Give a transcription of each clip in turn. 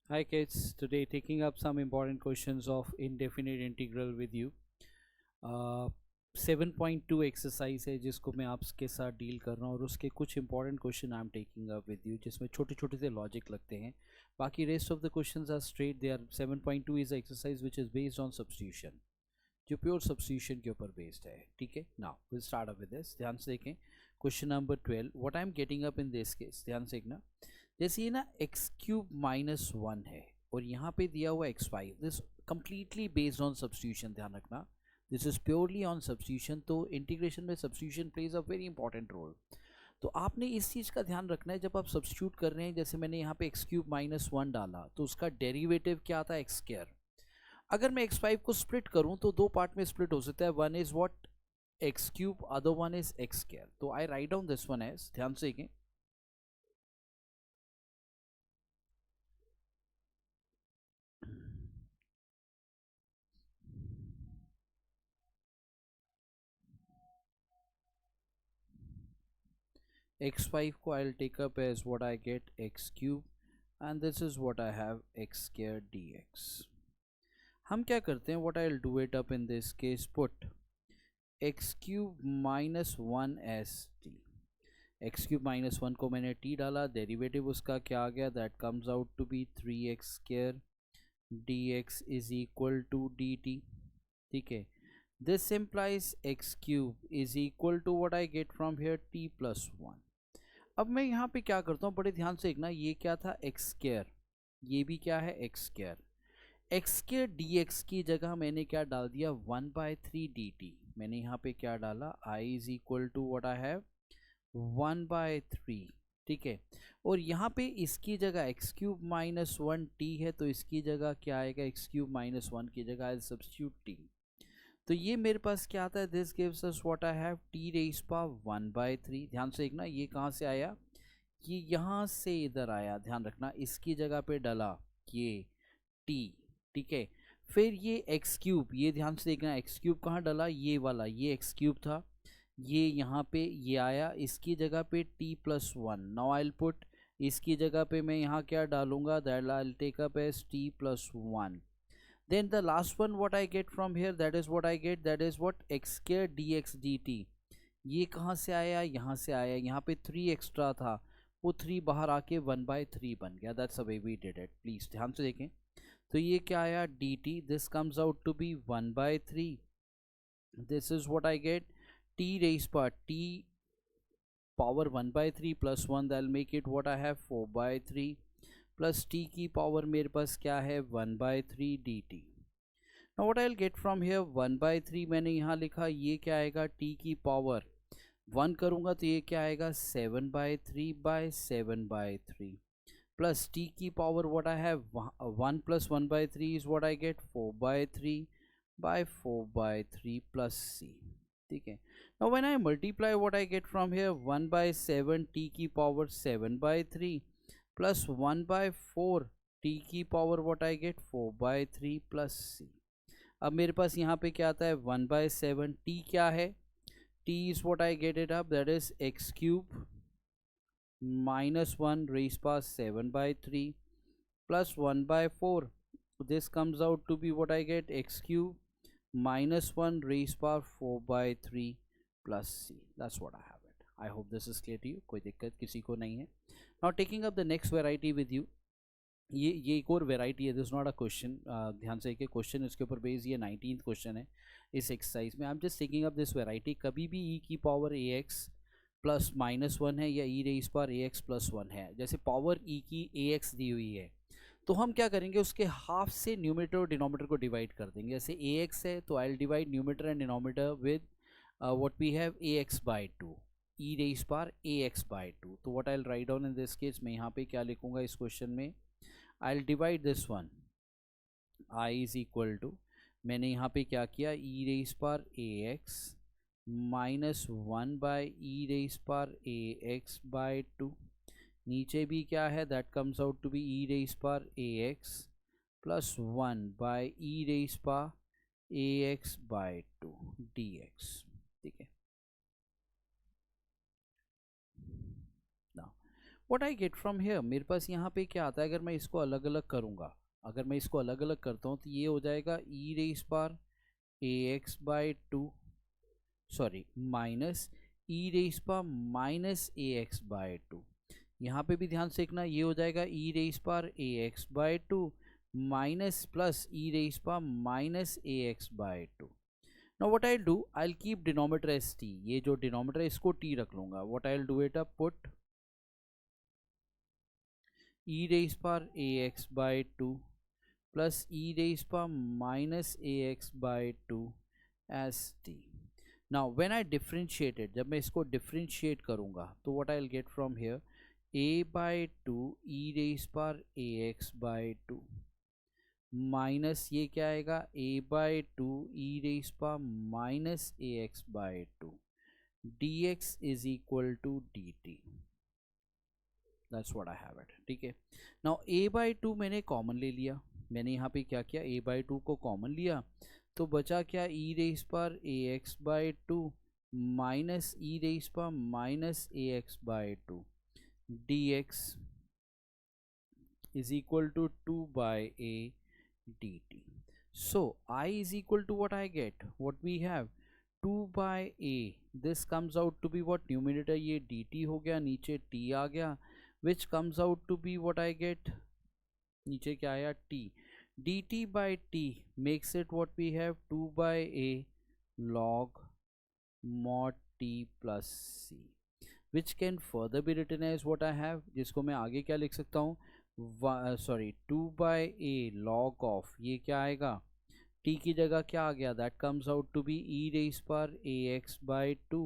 Hi kids, today taking up some important questions of indefinite integral with you. 7.2 exercise है जिसको मैं आपके साथ डील कर रहा हूँ और उसके कुछ important question I am taking up with you जिसमें छोटे छोटे से लॉजिक लगते हैं. बाकी rest of the questions are straight. They are 7.2 is exercise which is based on substitution, जो प्योर सब्स्टिट्यूशन के ऊपर बेस्ड है. ठीक है, now will start up with this. ध्यान से देखें question number 12. What I am getting up in this case, ध्यान से देखना. जैसे ये ना एक्स क्यूब माइनस वन है और यहाँ पे दिया हुआ x y. This completely based on substitution, ध्यान रखना. This is purely on substitution. तो इंटीग्रेशन में substitution plays a very important role. तो आपने इस चीज़ का ध्यान रखना है जब आप सब्स्टिट्यूट कर रहे हैं. जैसे मैंने यहाँ पे एक्स क्यूब माइनस वन डाला तो उसका डेरिवेटिव क्या आता है, एक्स स्क्वायर. अगर मैं एक्स फाइव को स्प्लिट करूँ तो दो पार्ट में स्प्लिट हो सकता है. One is what, X cube, other one is X square. तो I write down this one as, ध्यान से देखें, x5 को I'll take up as what I get x cube and this is what I have x square dx. हम क्या करते हैं, what I'll do it up in this case, put x cube minus 1 as t. x cube minus 1 को मैंने t डाला, derivative उसका क्या आ गया, that comes out to be 3x square dx is equal to dt. ठीक है, this implies x cube is equal to what I get from here, t plus 1. अब मैं यहाँ पे क्या करता हूँ, बड़े ध्यान से देखना. ये क्या था, एक्स स्क्वायर, ये भी क्या है, x square. X square D x की जगह मैंने क्या डाल दिया, 1/3 dt. मैंने यहाँ पे क्या डाला, I is equal to what I have 1/3. ठीक है, और यहाँ पे इसकी जगह X cube minus one T है तो इसकी जगह क्या आएगा, एक्स क्यूब माइनस वन की जगह आई सब्स्टिट्यूट टी. तो ये मेरे पास क्या आता है, this gives us what I have T rays power 1/3. ध्यान से देखना, ये कहाँ से आया, ये यहाँ से इधर आया. ध्यान रखना, इसकी जगह पे डाला ये टी. ठीक है, फिर ये एक्स क्यूब, ये ध्यान से देखना, एक्स क्यूब कहाँ डाला, ये वाला, ये एक्स क्यूब था, ये यहाँ पे ये आया, इसकी जगह पे t plus one. Now I will put, इसकी जगह पे मैं यहाँ क्या डालूंगा, that I will take up as t plus one. Then the last one what I get from here, that is what I get, that is what x square dx dt. ये कहाँ से आया, यहाँ से आया. यहाँ पे 3 एक्स्ट्रा था, वो 3 बाहर आके 1/3 बन गया. That's the way we did it. Please ध्यान से देखें. तो ये क्या आया, dt, this comes out to be 1/3. This is what I get, t raise पर t power 1/3 plus one, that will make it what I have 4/3 plus t की power मेरे पास क्या है, 1/3 dt. Now what I'll get from here, 1/3 मैंने यहाँ लिखा, ये क्या आएगा, t की पावर 1 करूँगा तो ये क्या आएगा, 7/3/7/3 प्लस t की power what I have 1 plus 1/3 is what I gate 4/3/4/3 plus c. ठीक है, now when I multiply what I get from here, 1/7 t की पावर 7/3 प्लस 1/4 t की power what I gate 4/3 plus c. अब मेरे पास यहाँ पे क्या आता है, 1/7, t क्या है, t is what I get it up, that is x cube minus one raise पास 7/3 plus 1/4. This comes out to be what I get, x cube minus one raise power 4/3 plus c. That's what I have it. I hope this is clear to you, कोई दिक्कत किसी को नहीं है. Now taking up the next variety with you. ये एक और variety है, दिस नॉट अ क्वेश्चन. ध्यान से, एक क्वेश्चन इसके ऊपर बेस, ये 19th क्वेश्चन है इस एक्सरसाइज में. I am just taking up this variety. कभी भी ई की पावर ए एक्स प्लस माइनस वन है या ई रेज पर ए एक्स प्लस वन है, जैसे पावर ई की ए एक्स दी हुई है तो हम क्या करेंगे, उसके हाफ से न्यूमरेटर और डिनोमिनेटर को डिवाइड कर देंगे. जैसे ए एक्स है तो I will divide numerator and denominator with what we have a x by two, e raise पर ए एक्स बाई टू. तो what I will write down in this case, मैं यहाँ पे क्या लिखूंगा इस क्वेश्चन में, I'll divide this one. I is equal to, मैंने यहाँ पे क्या किया, e रेज पर ए X minus one by E raise पर ए एक्स बाई टू. नीचे भी क्या है, that comes out to be E raise पर ए X plus one by E raise पर ए x by two D x. ठीक है, what I get from here, मेरे पास यहाँ पे क्या आता है, अगर मैं इसको अलग अलग करूँगा, अगर मैं इसको अलग अलग करता हूँ तो ये हो जाएगा ई रेस पार ए x by two, sorry minus E raise पार minus A x by two. यहाँ पे भी ध्यान से देखना, ये हो जाएगा ई रेस पार ए x by two minus plus E raise पार minus A x by two. Now what I do, I keep denominator as T, ये जो डिनोमिनेटर है इसको टी रख लूंगा। What I do it up, put e raise पार ए x by two plus E raise पार minus A x by two as t. Now when I differentiate it, जब मैं इसको डिफरेंशिएट करूंगा तो what I will get from here, a by two e raise पार ए x by two minus ये क्या आएगा a by two e raise पार minus A x by two D x is equal to d t. That's what I have it. ठीक है, now a by two मैंने common ले लिया, मैंने यहाँ पे क्या किया, a बाई टू को कॉमन लिया तो बचा क्या, ई रेस पार ए x by two minus E raise पार minus A x by two dx is equal to 2 by a dt. So I is equal to what I get, what we have 2 by a, this comes out to be what, numerator ये dt हो गया, नीचे t आ गया, which comes out to be what I get, नीचे क्या आया t, dt by t makes it what we have 2 by a log mod t plus c, which can further be written as what I have, जिसको मैं आगे क्या लिख सकता हूँ, sorry 2 by A log of, ये क्या आएगा t की जगह क्या आ गया, that comes out to be E raise पर ए x by two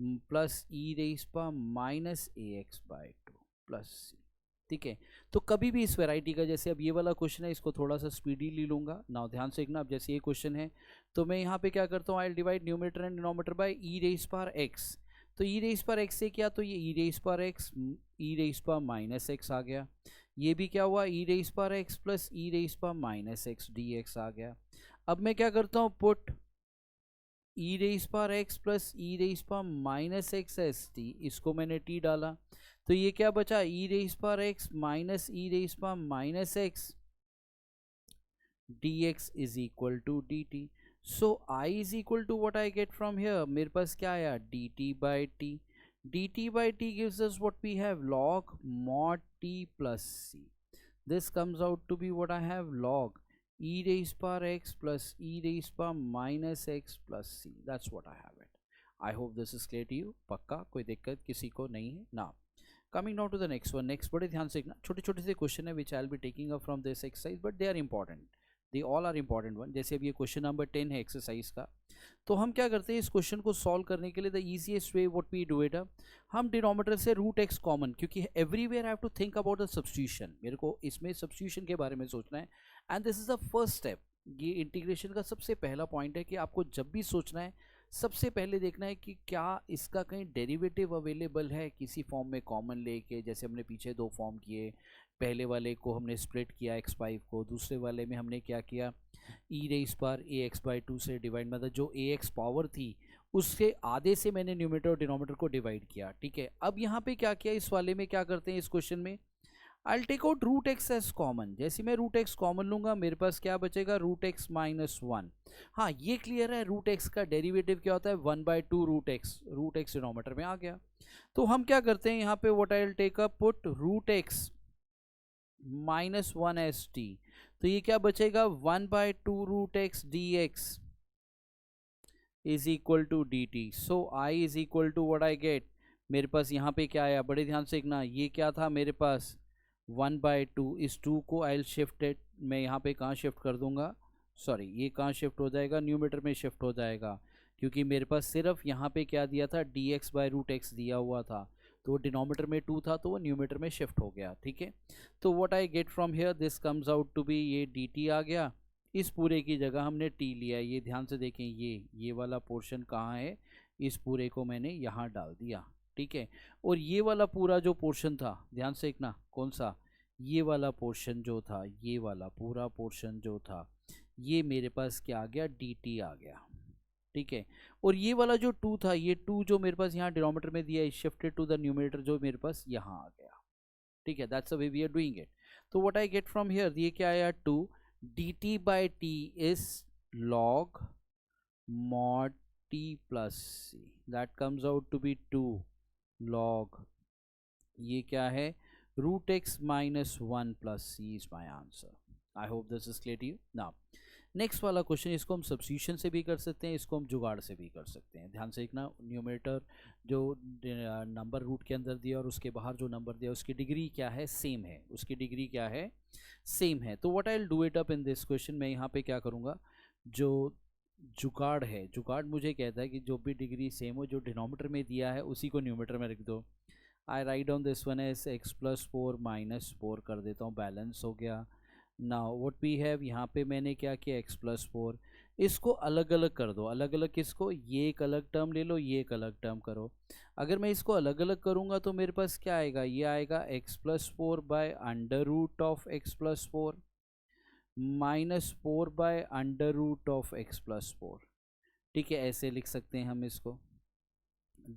plus E raise पर minus A x by two plus C. ठीक है, तो कभी भी इस वैरायटी का, जैसे अब ये वाला क्वेश्चन है इसको थोड़ा सा स्पीडी ले लूँगा ना, ध्यान से देखना। अब जैसे ये क्वेश्चन है तो मैं यहाँ पे क्या करता हूँ, I divide numerator and denominator by e raise पर एक्स, तो ई रेस पर एक्स से क्या, तो ये ई रेस पर एक्स ई रेस पर माइनस एक्स आ गया, ये भी क्या हुआ ई रेस पर एक्स प्लस ई रेस पर माइनस एक्स डी एक्स आ गया। अब मैं क्या करता हूँ, पुट ई रेस पर एक्स प्लस ई रेस पर माइनस एक्स एस टी, इसको मैंने टी डाला तो ये क्या बचा, ई रेस पर एक्स माइनस ई रेस पर minus x d x is equal to d t. So I is equal to what I get from here, मेरे पास क्या आया d t by t, d t by t gives us what we have log mod t plus c, this comes out to be what I have log e raise पर x plus ई raise पर minus X plus C, that's what I have it. I hope this is clear to you, पक्का कोई दिक्कत किसी को नहीं है ना। Coming now to the next one, next बड़े ध्यान से देखना, छोटे छोटे से क्वेश्चन है which I will be taking up from this exercise but they are important, they all are important one. जैसे अब ये क्वेश्चन नंबर 10 है एक्सरसाइज का, तो हम क्या करते हैं इस क्वेश्चन को सॉल्व करने के लिए, the easiest way what we do it, हम डिनोमिनेटर से रूट एक्स कॉमन, क्योंकि everywhere I have to think about the substitution, मेरे को इसमें सब्स्टिट्यूशन के बारे में सोचना है and this is the first step. ये इंटीग्रेशन का सबसे पहला पॉइंट है कि आपको जब भी सोचना है सबसे पहले देखना है कि क्या इसका कहीं डेरिवेटिव अवेलेबल है किसी फॉर्म में कॉमन लेके, जैसे हमने पीछे दो फॉर्म किए, पहले वाले को हमने स्प्लिट किया x5 को, दूसरे वाले में हमने क्या किया ई रेस पर ए एक्स बाई टू से डिवाइड, मतलब जो ए एक्स पावर थी उसके आधे से मैंने न्यूमरेटर और डिनोमिनेटर को डिवाइड किया। ठीक है, अब यहाँ पे क्या किया, इस वाले में क्या करते हैं इस क्वेश्चन में, I take out root x as common, जैसे मैं रूट एक्स कॉमन लूंगा मेरे पास क्या बचेगा रूट एक्स माइनस वन। हाँ ये क्लियर है, रूट एक्स का डेरिवेटिव क्या होता है 1/2 रूट एक्स डिनोमिनेटर में आ गया। तो हम क्या करते हैं यहाँ पे what I will take up, put root x minus one as t, तो ये क्या बचेगा 1/2 root x d x is equal to d t. So I is equal to what I get, मेरे पास यहाँ पे क्या आया, बड़े ध्यान से देखना, ये क्या था मेरे पास 1/2, इस 2 को आई विल शिफ्ट इट, मैं यहाँ पे कहाँ शिफ्ट कर दूंगा, सॉरी ये कहाँ शिफ्ट हो जाएगा, न्यूमरेटर में शिफ्ट हो जाएगा, क्योंकि मेरे पास सिर्फ यहाँ पे क्या दिया था d x by root x दिया हुआ था, तो डिनोमिनेटर में 2 था तो वो न्यूमरेटर में शिफ्ट हो गया। ठीक है, तो what I get from here, this comes out to be, ये डी टी आ गया, इस पूरे की जगह हमने टी लिया, ये ध्यान से देखें ये वाला पोर्शन कहाँ है, इस पूरे को मैंने यहाँ डाल दिया। ठीक है, और ये वाला पूरा जो पोर्शन था ध्यान से देखना, कौन सा, ये वाला पोर्शन जो था, ये वाला पूरा पोर्शन जो था ये मेरे पास क्या आ गया डी टी आ गया। ठीक है, और ये वाला जो 2 था, ये 2 जो मेरे पास यहाँ डिनोमिनेटर में दिया है शिफ्टेड टू द न्यूमरेटर, जो मेरे पास यहाँ आ गया। ठीक है, that's the way we are doing it. तो what I get from here, ये क्या आया, 2 dt by t is log mod t plus c, that comes out to be 2 log, ये क्या है, root x minus 1 plus C is my answer. I hope this is clear to you. Now next वाला क्वेश्चन, इसको हम substitution से भी कर सकते हैं, इसको हम जुगाड़ से भी कर सकते हैं. ध्यान से देखना, न्यूमरेटर जो नंबर रूट के अंदर दिया और उसके बाहर जो नंबर दिया उसकी डिग्री क्या है, सेम है, उसकी डिग्री क्या है, सेम है. तो what I will do it up in this question, मैं यहाँ पे क्या करूँगा, जो जुगाड़ है, जुगाड़ मुझे कहता है कि जो भी डिग्री सेम हो, जो डिनोमीटर में दिया है उसी को न्यूमरेटर में रख दो. I write down this one as X plus 4 minus 4 कर देता हूँ, बैलेंस हो गया. नाउ व्हाट वी हैव, यहाँ पे मैंने क्या किया, x प्लस 4, इसको अलग अलग कर दो. अलग अलग किसको, ये एक अलग टर्म ले लो, ये एक अलग टर्म करो. अगर मैं इसको अलग अलग करूँगा तो मेरे पास क्या आएगा, ये आएगा x plus 4 by under root of x plus 4 minus 4 by under root of x plus 4. ठीक है, ऐसे लिख सकते हैं हम इसको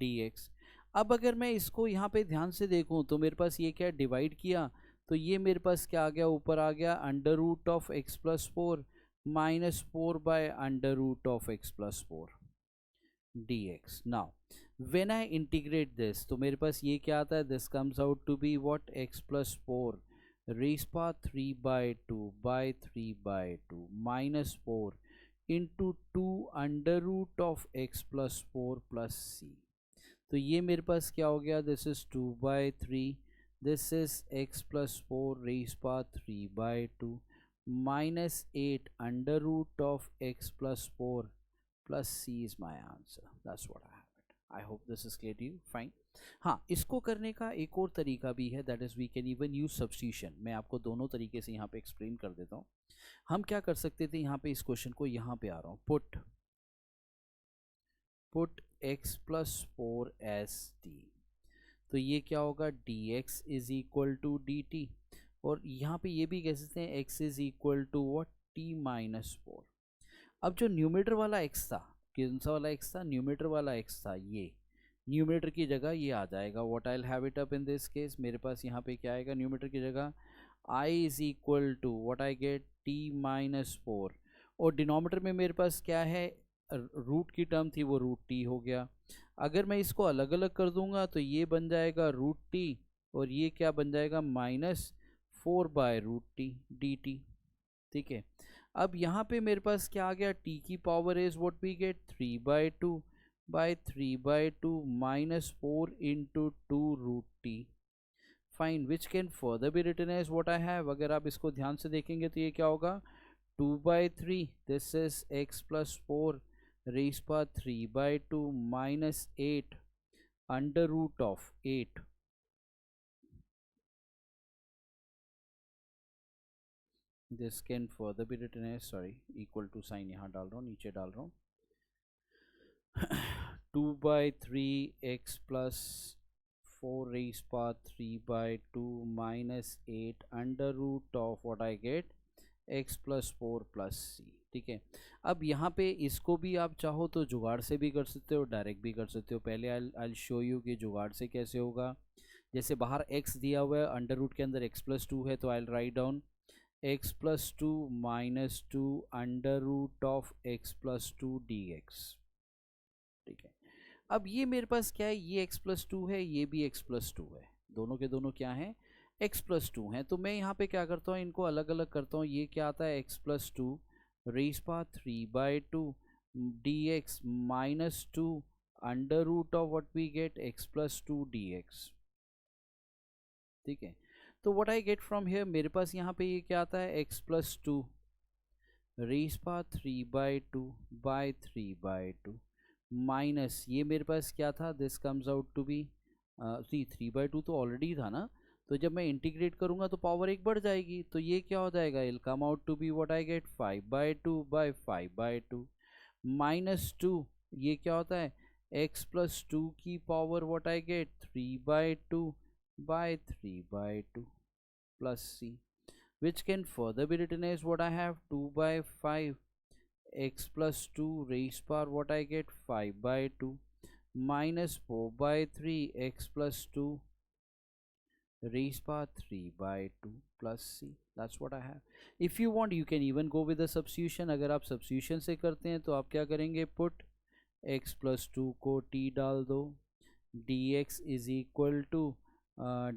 dx. अब अगर मैं इसको यहाँ पे ध्यान से देखूँ तो मेरे पास ये क्या डिवाइड किया, तो ये मेरे पास क्या आ गया, ऊपर आ गया under root of x plus 4 minus 4 by under root of x plus 4 dx. Now when I integrate this तो मेरे पास ये क्या आता है, this comes out to be what, X plus 4 raise power 3 by 2 by 3 by 2 minus 4 into 2 under root of x plus 4 plus C. तो ये मेरे पास क्या हो गया, this is 2 by 3, this is x plus 4 raise power 3 by 2 minus 8 under root of x plus 4 plus C is my answer. That's what I have it. I hope this is clear to you. Fine. हाँ, इसको करने का एक और तरीका भी है, that is we can even use substitution. मैं आपको दोनों तरीके से यहाँ पे एक्सप्लेन कर देता हूँ. हम क्या कर सकते थे, यहाँ पे इस क्वेश्चन को यहाँ पे आ रहा हूँ, put x plus 4 as t. तो ये क्या होगा, dx is equal to d t, और यहाँ पे ये भी कह सकते हैं x is equal to what, t minus 4. अब जो न्यूमरेटर वाला x था, कौन सा वाला x था, न्यूमरेटर वाला x था, ये न्यूमरेटर की जगह ये आ जाएगा. What I will have it up in this case, मेरे पास यहाँ पे क्या आएगा, न्यूमरेटर की जगह i is equal to what I get, t minus 4, और डिनोमीटर में मेरे पास क्या है, रूट की टर्म थी वो रूट टी हो गया. अगर मैं इसको अलग अलग कर दूंगा तो ये बन जाएगा रूट टी, और ये क्या बन जाएगा, minus 4 by root t d t. ठीक है, अब यहाँ पे मेरे पास क्या आ गया, t की power is what we get 3 by 2 by 3 by 2 minus 4 into 2 root t. Fine, which can further be written as what I have. अगर आप इसको ध्यान से देखेंगे तो ये क्या होगा, 2 by 3, this is x plus 4 raised power 3 by 2 minus 8 under root of 8. This can further be written as, sorry, equal to sign यहाँ डाल रहा हूँ, नीचे डाल रहा हूँ, 2 by 3 x plus 4 raised power 3 by 2 minus 8 under root of what I get, x plus 4 plus C. ठीक है, अब यहाँ पे इसको भी आप चाहो तो जुगाड़ से भी कर सकते हो, डायरेक्ट भी कर सकते हो. पहले आई शो यू कि जुगाड़ से कैसे होगा. जैसे बाहर x दिया हुआ है, अंडर रूट के अंदर x प्लस 2 है, तो I write down x plus 2 minus 2 under root of x plus 2 D x. ठीक है, अब ये मेरे पास क्या है, ये x प्लस 2 है, ये भी x प्लस 2 है, दोनों के दोनों क्या हैं, x प्लस 2 हैं. तो मैं यहाँ पे क्या करता हूँ, इनको अलग अलग करता हूँ. ये क्या आता है, x plus 2 raise power 3 by 2 D x minus 2 under root of what we get, x plus 2 D x. ठीक है, तो what I get from here, मेरे पास यहाँ पे ये क्या आता है, x plus 2 raise power 3 by 2 by 3 by 2 minus, ये मेरे पास क्या था, this comes out to be 3/2 तो ऑलरेडी था ना, तो जब मैं इंटीग्रेट करूंगा तो पावर एक बढ़ जाएगी, तो ये क्या हो जाएगा, it'll come out to be what I get 5/2 by 5/2 minus 2, ये क्या होता है, x प्लस 2 की power what I get 3/2 by 3/2 plus C, which can further be written as what I have 2 by 5 x plus 2 raised power what I get 5/2 minus 4/3 x plus 2 raised power 3 by 2 plus c. That's what I have. If you want, you can even go with the substitution. अगर आप substitution से करते हैं तो आप क्या करेंगे, put x plus 2 को t डाल दो, dx is equal to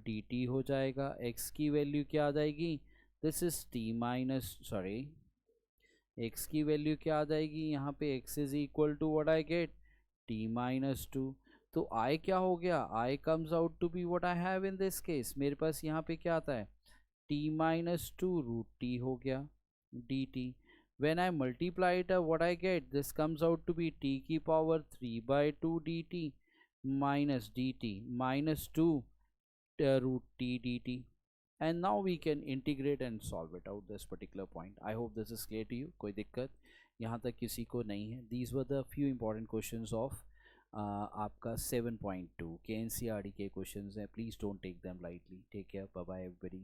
dt हो जाएगा. x की वैल्यू क्या आ जाएगी, this is t minus, sorry, x की वैल्यू क्या आ जाएगी यहाँ पे, x is equal to what I get, t minus 2. तो I क्या हो गया, I comes out to be what I have in this case. मेरे पास यहाँ पे क्या आता है, t minus 2 root t हो गया dt. When I multiply it, what I get, this comes out to be t की power 3 by 2 dt minus dt minus 2 root t dt. And now we can integrate and solve it out this particular point. I hope this is clear to you. कोई दिक्कत यहाँ तक किसी को नहीं है. These were the few important questions of आपका 7.2 के NCERT के questions हैं. Please don't take them lightly. Take care. Bye bye everybody.